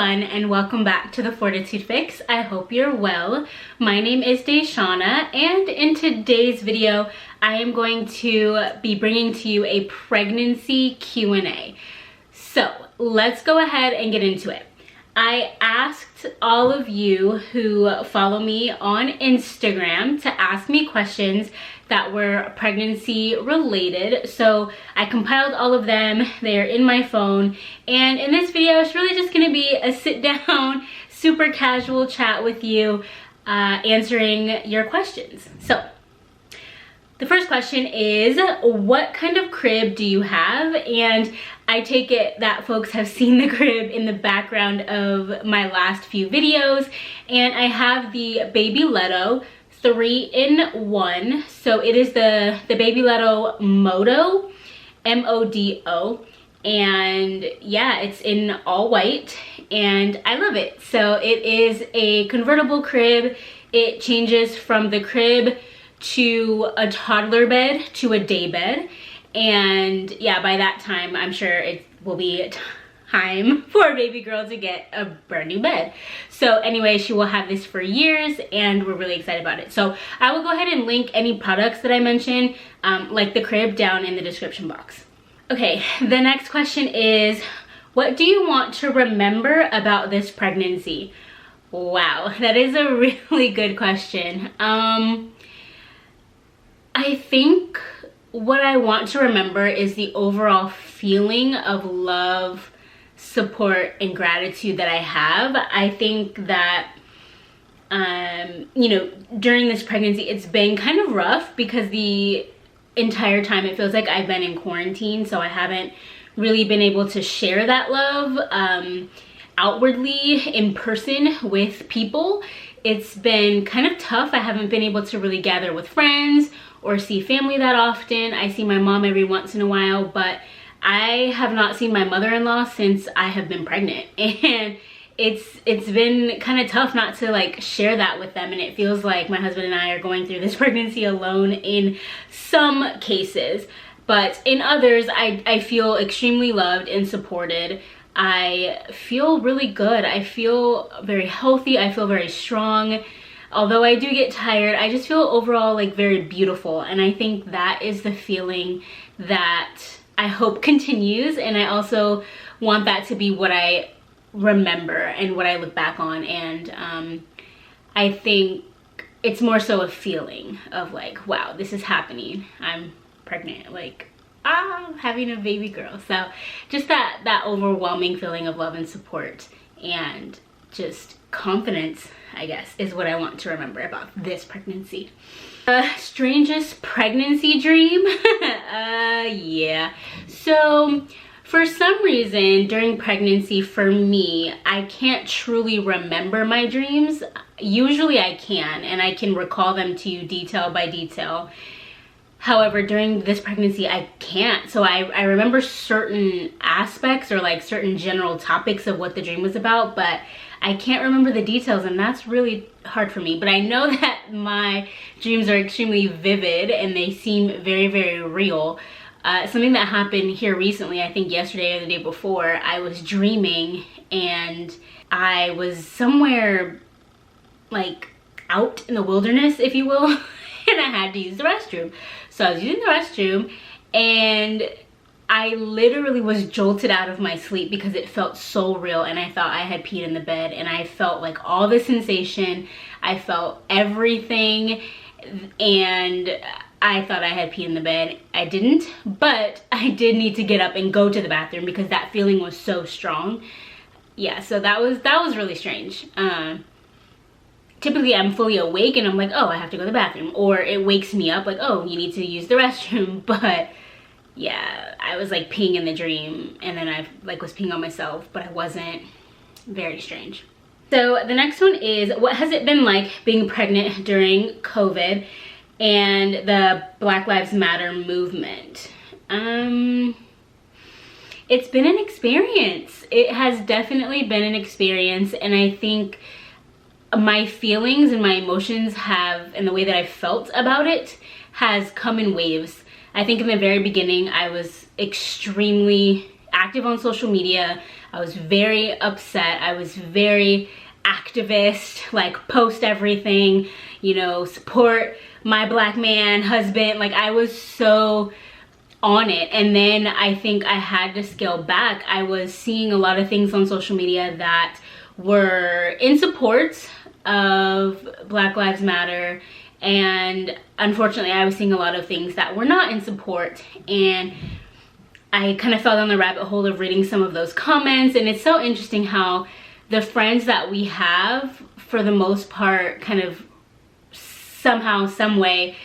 everyone, and welcome back to the Fortitude Fix. I hope you're well. My name is DaShanna, and in today's video, I am going to be bringing to you a pregnancy Q&A. So let's go ahead and get into it. I asked all of you who follow me on Instagram to ask me questions that were pregnancy related. So I compiled all of them. They are in my phone. And in this video, it's really just gonna be a sit down, super casual chat with you, answering your questions. So the first question is, what kind of crib do you have? And I take it that folks have seen the crib in the background of my last few videos. And I have the babyletto 3-in-1. So it is the babyletto modo, M-O-D-O. And yeah, it's in all white and I love it. So it is a convertible crib. It changes from the crib to a toddler bed to a day bed. And yeah, by that time, I'm sure it will be time for a baby girl to get a brand new bed. So anyway, she will have this for years and we're really excited about it. So I will go ahead and link any products that I mentioned, like the crib, down in the description box. Okay, the next question is, what do you want to remember about this pregnancy? Wow, that is a really good question. I think what I want to remember is the overall feeling of love, support, and gratitude that I have. I think that, you know, during this pregnancy, it's been kind of rough because the entire time it feels like I've been in quarantine, so I haven't really been able to share that love outwardly in person with people. It's been kind of tough. I haven't been able to really gather with friends or see family that often. I see my mom every once in a while, but I have not seen my mother-in-law since I have been pregnant. And it's been kind of tough not to like share that with them. And it feels like my husband and I are going through this pregnancy alone in some cases. But in others, I feel extremely loved and supported. I feel really good. I feel very healthy. I feel very strong. Although I do get tired, I just feel overall like very beautiful. And I think that is the feeling that I hope continues. And I also want that to be what I remember and what I look back on. And I think it's more so a feeling of like, wow, this is happening. I'm pregnant, like, having a baby girl. So just that overwhelming feeling of love and support and just confidence, I guess, is what I want to remember about this pregnancy. Strangest pregnancy dream? Yeah. So for some reason during pregnancy, for me, I can't truly remember my dreams. Usually I can, and I can recall them to you detail by detail. However, during this pregnancy, I can't. So I remember certain aspects or like certain general topics of what the dream was about, but I can't remember the details, and that's really hard for me. But I know that my dreams are extremely vivid and they seem very, very real. Something that happened here recently, I think yesterday or the day before, I was dreaming and I was somewhere like out in the wilderness, if you will, and I had to use the restroom. So I was using the restroom and I literally was jolted out of my sleep because it felt so real, and I thought I had peed in the bed, and I felt like all the sensation. I felt everything, and I thought I had peed in the bed. I didn't, but I did need to get up and go to the bathroom because that feeling was so strong. Yeah, so that was really strange. Typically I'm fully awake and I'm like, oh, I have to go to the bathroom, or it wakes me up like, oh, you need to use the restroom. But yeah, I was like peeing in the dream, and then I like was peeing on myself, but I wasn't. Very strange. So the next one is, what has it been like being pregnant during COVID and the Black Lives Matter movement? It's been an experience. It has definitely been an experience, and I think my feelings and my emotions have, and the way that I felt about it has come in waves. I think in the very beginning I was extremely active on social media. I was very upset. I was very activist, like post everything, you know, support my black man husband. Like I was so on it. And then I think I had to scale back. I was seeing a lot of things on social media that were in support of Black Lives Matter, and unfortunately I was seeing a lot of things that were not in support, and I kind of fell down the rabbit hole of reading some of those comments. And it's so interesting how the friends that we have, for the most part, kind of somehow, some way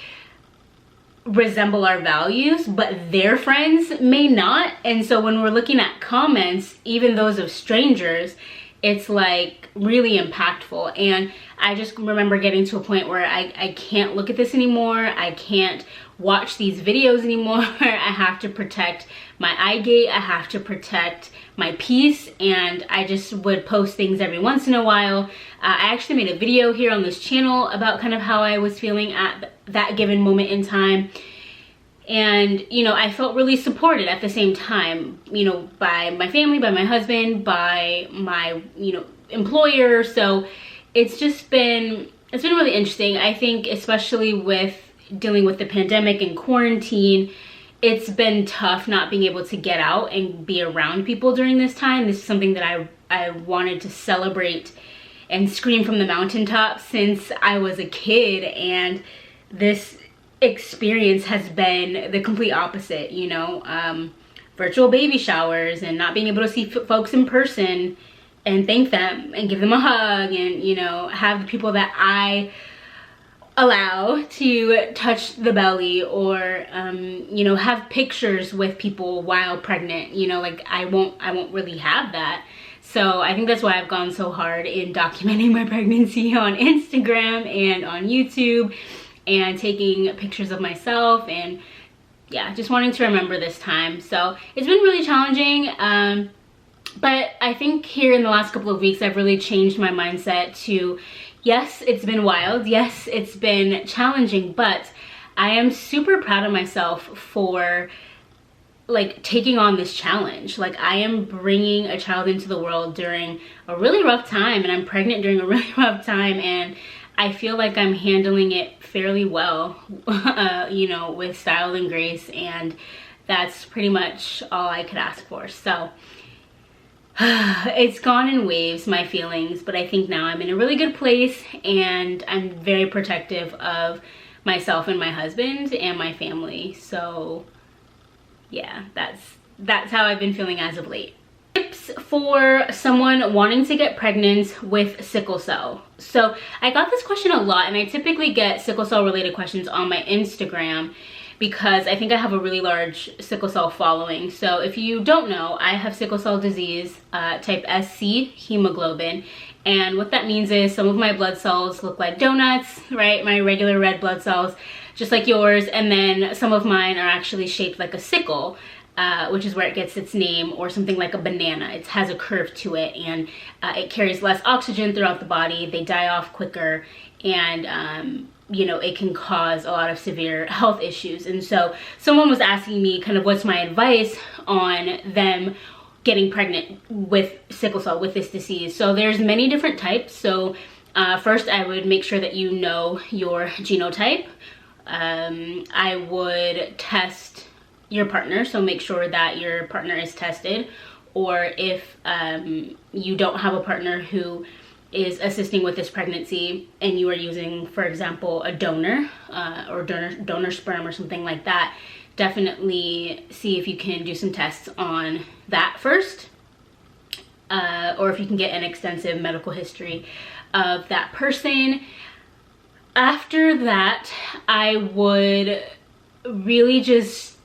resemble our values, but their friends may not. And so when we're looking at comments, even those of strangers, it's like really impactful. And I just remember getting to a point where I can't look at this anymore. I can't watch these videos anymore. I have to protect my eye gate. I have to protect my peace. And I just would post things every once in a while. I actually made a video here on this channel about kind of how I was feeling at that given moment in time. And, you know, I felt really supported at the same time, you know, by my family, by my husband, by my, you know, employer. So it's been really interesting. I think especially with dealing with the pandemic and quarantine, it's been tough not being able to get out and be around people during this time. This is something that I wanted to celebrate and scream from the mountaintops since I was a kid, and this experience has been the complete opposite, you know. Virtual baby showers and not being able to see folks in person and thank them and give them a hug, and, you know, have the people that I allow to touch the belly, or you know, have pictures with people while pregnant, you know, like I won't really have that. So I think that's why I've gone so hard in documenting my pregnancy on Instagram and on YouTube, and taking pictures of myself, and yeah, just wanting to remember this time. So it's been really challenging, but I think here in the last couple of weeks I've really changed my mindset to, yes, it's been wild, yes, it's been challenging, but I am super proud of myself for like taking on this challenge. Like I am bringing a child into the world during a really rough time, and I'm pregnant during a really rough time, and I feel like I'm handling it fairly well, you know, with style and grace, and that's pretty much all I could ask for. So it's gone in waves, my feelings, but I think now I'm in a really good place, and I'm very protective of myself and my husband and my family. So yeah, that's how I've been feeling as of late. Tips for someone wanting to get pregnant with sickle cell. So I got this question a lot, and I typically get sickle cell related questions on my Instagram because I think I have a really large sickle cell following. So if you don't know, I have sickle cell disease, type SC hemoglobin. And what that means is some of my blood cells look like donuts, right? My regular red blood cells, just like yours. And then some of mine are actually shaped like a sickle, which is where it gets its name, or something like a banana. It has a curve to it, and it carries less oxygen throughout the body. They die off quicker, and you know, it can cause a lot of severe health issues. And so someone was asking me kind of what's my advice on them getting pregnant with sickle cell, with this disease. So there's many different types. So first I would make sure that you know your genotype. I would test your partner, so make sure that your partner is tested, or if you don't have a partner who is assisting with this pregnancy and you are using, for example, a donor or donor sperm or something like that, definitely see if you can do some tests on that first, or if you can get an extensive medical history of that person. After that, I would really just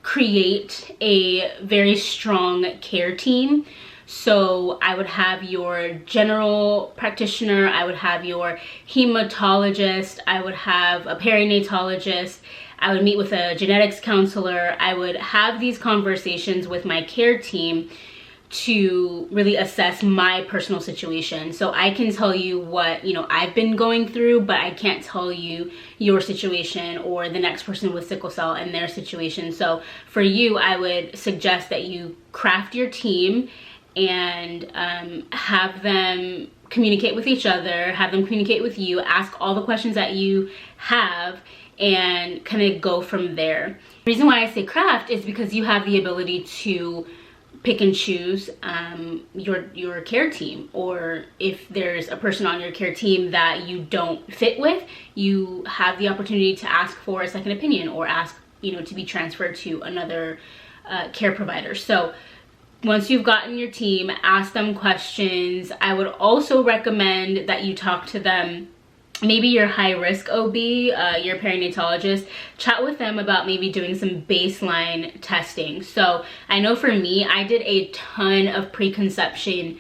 create a very strong care team. So I would have your general practitioner, I would have your hematologist, I would have a perinatologist, I would meet with a genetics counselor. I would have these conversations with my care team to really assess my personal situation. So I can tell you what, you know, I've been going through, but I can't tell you your situation or the next person with sickle cell and their situation. So for you, I would suggest that you craft your team and have them communicate with each other, have them communicate with you, ask all the questions that you have, and kind of go from there. The reason why I say craft is because you have the ability to pick and choose your care team, or if there's a person on your care team that you don't fit with, you have the opportunity to ask for a second opinion or ask, you know, to be transferred to another care provider. So once you've gotten your team, ask them questions. I would also recommend that you talk to them, maybe your high-risk OB, your perinatologist, chat with them about maybe doing some baseline testing. So I know for me, I did a ton of preconception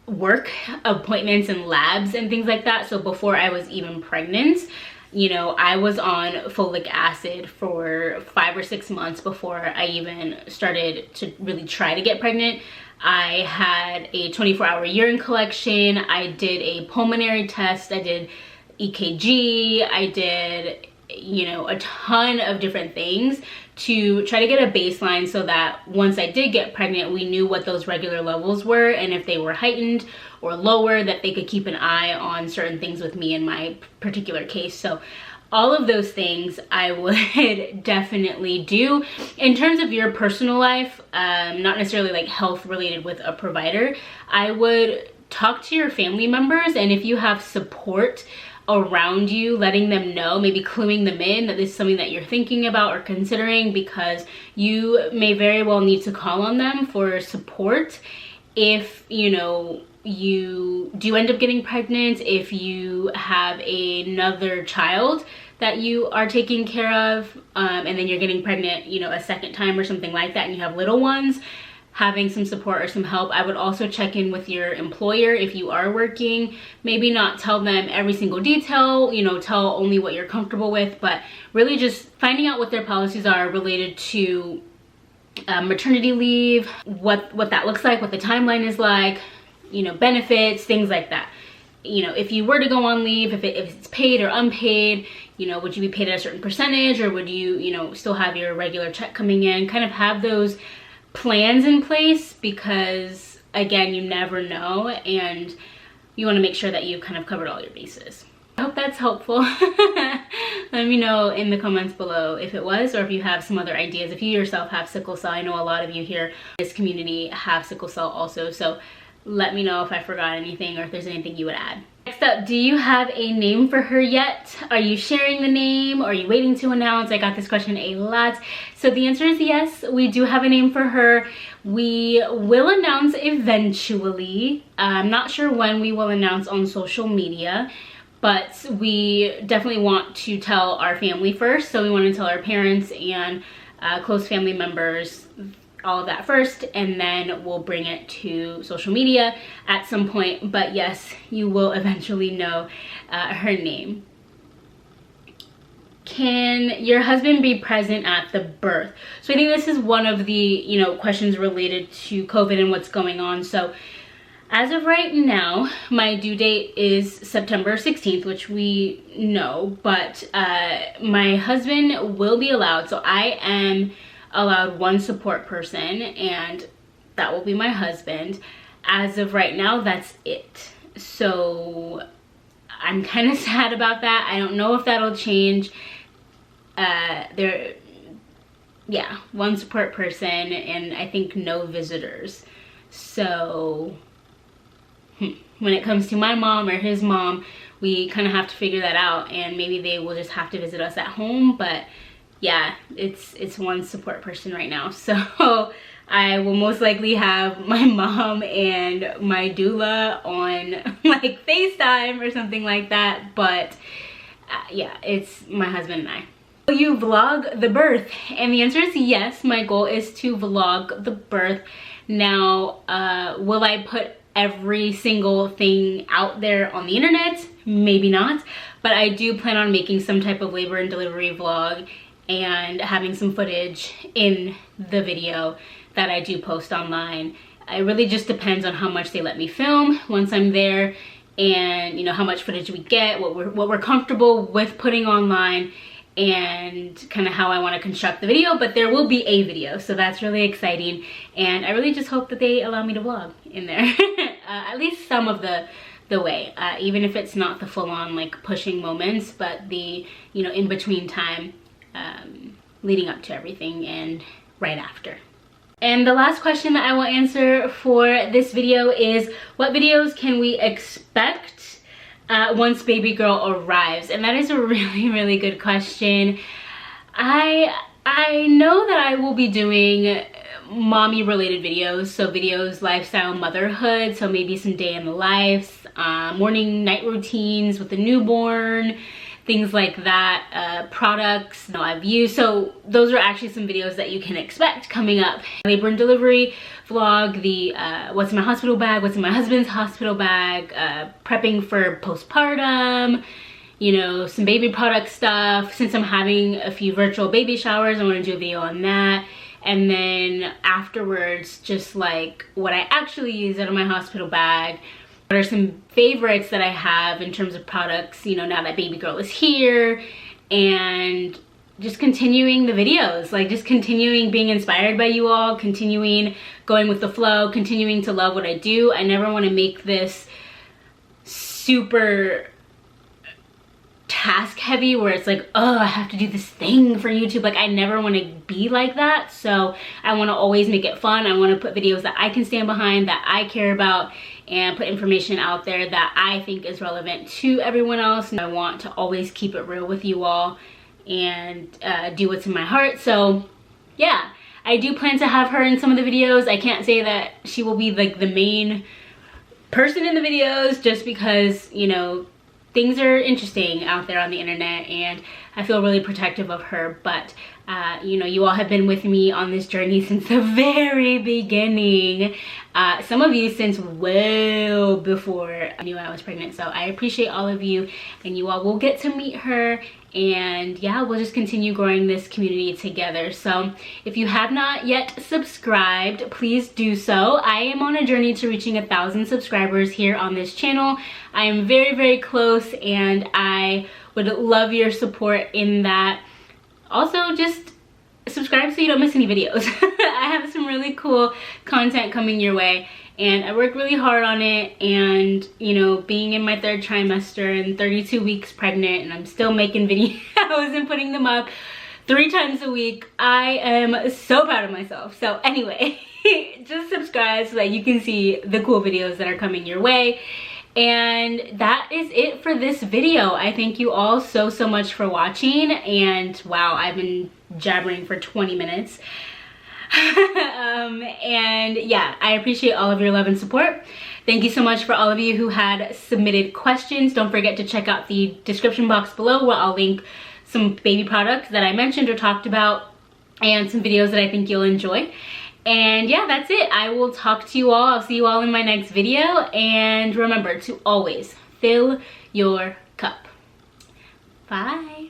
work, appointments and labs and things like that. So before I was even pregnant, you know, I was on folic acid for 5 or 6 months before I even started to really try to get pregnant. I had a 24-hour urine collection. I did a pulmonary test. I did EKG. I did, you know, a ton of different things to try to get a baseline so that once I did get pregnant, we knew what those regular levels were, and if they were heightened or lower, that they could keep an eye on certain things with me in my particular case. So all of those things I would definitely do. In terms of your personal life, not necessarily like health related with a provider, I would talk to your family members, and if you have support around you, letting them know, maybe cluing them in that this is something that you're thinking about or considering, because you may very well need to call on them for support if, you know, you do end up getting pregnant, if you have another child that you are taking care of, and then you're getting pregnant, you know, a second time or something like that, and you have little ones, having some support or some help. I would also check in with your employer if you are working. Maybe not tell them every single detail, you know, tell only what you're comfortable with, but really just finding out what their policies are related to maternity leave, what that looks like, what the timeline is like, you know, benefits, things like that. You know, if you were to go on leave, if it's paid or unpaid, you know, would you be paid at a certain percentage, or would you, you know, still have your regular check coming in? Kind of have those plans in place, because again, you never know, and you want to make sure that you've kind of covered all your bases. I hope that's helpful. Let me know in the comments below if it was, or if you have some other ideas. If you yourself have sickle cell, I know a lot of you here in this community have sickle cell also, so let me know if I forgot anything or if there's anything you would add. Next up, do you have a name for her yet? Are you sharing the name, or are you waiting to announce? I got this question a lot. So the answer is yes, we do have a name for her. We will announce eventually. I'm not sure when we will announce on social media, but we definitely want to tell our family first. So we want to tell our parents and close family members all of that first, and then we'll bring it to social media at some point. But yes, you will eventually know her name. Can your husband be present at the birth? So I think this is one of the, you know, questions related to COVID and what's going on. So as of right now, my due date is September 16th, which we know, but my husband will be allowed. So I am allowed one support person, and that will be my husband. As of right now, that's it. So I'm kind of sad about that. I don't know if that'll change. Yeah, one support person, and I think no visitors. So when it comes to my mom or his mom, we kind of have to figure that out, and maybe they will just have to visit us at home. But yeah, it's one support person right now. So I will most likely have my mom and my doula on like FaceTime or something like that. But yeah, it's my husband and I. Will you vlog the birth? And the answer is yes. My goal is to vlog the birth. Now, will I put every single thing out there on the internet? Maybe not. But I do plan on making some type of labor and delivery vlog and having some footage in the video that I do post online. It really just depends on how much they let me film once I'm there, and you know, how much footage we get, what we're comfortable with putting online, and kind of how I want to construct the video. But there will be a video, so that's really exciting, and I really just hope that they allow me to vlog in there at least some of the way, even if it's not the full-on like pushing moments, but the, you know, in between time leading up to everything and right after. And the last question that I will answer for this video is, what videos can we expect once baby girl arrives? And that is a really good question. I know that I will be doing mommy related videos, so videos lifestyle motherhood, so maybe some day in the life, morning night routines with the newborn, things like that, products I've used. So those are actually some videos that you can expect coming up. Labor and delivery vlog, the what's in my hospital bag, what's in my husband's hospital bag, prepping for postpartum, you know, some baby product stuff. Since I'm having a few virtual baby showers, I want to do a video on that. And then afterwards, just like what I actually use out of my hospital bag. What are some favorites that I have in terms of products, you know, now that baby girl is here, and just continuing the videos, like just continuing being inspired by you all, continuing going with the flow, continuing to love what I do. I never want to make this super task heavy where it's like, oh, I have to do this thing for YouTube. Like, I never want to be like that. So I want to always make it fun. I want to put videos that I can stand behind, that I care about, and put information out there that I think is relevant to everyone else. And I want to always keep it real with you all and do what's in my heart. So yeah, I do plan to have her in some of the videos. I can't say that she will be like the main person in the videos, just because, you know, things are interesting out there on the internet and I feel really protective of her. But you know, you all have been with me on this journey since the very beginning. Some of you since well before I knew I was pregnant. So I appreciate all of you, and you all will get to meet her. And yeah, we'll just continue growing this community together. So if you have not yet subscribed, please do so. I am on a journey to reaching 1,000 subscribers here on this channel. I am very close, and I would love your support in that. Also, just subscribe so you don't miss any videos. I have some really cool content coming your way, and I work really hard on it. And you know, being in my 3rd trimester and 32 weeks pregnant, and I'm still making videos and putting them up 3 times a week, I am so proud of myself. So anyway, just subscribe so that you can see the cool videos that are coming your way. And that is it for this video. I thank you all so much for watching. And wow, I've been jabbering for 20 minutes. And yeah, I appreciate all of your love and support. Thank you so much for all of you who had submitted questions. Don't forget to check out the description box below, where I'll link some baby products that I mentioned or talked about, and some videos that I think you'll enjoy. And yeah, that's it. I will talk to you all. I'll see you all in my next video. And remember to always fill your cup. Bye.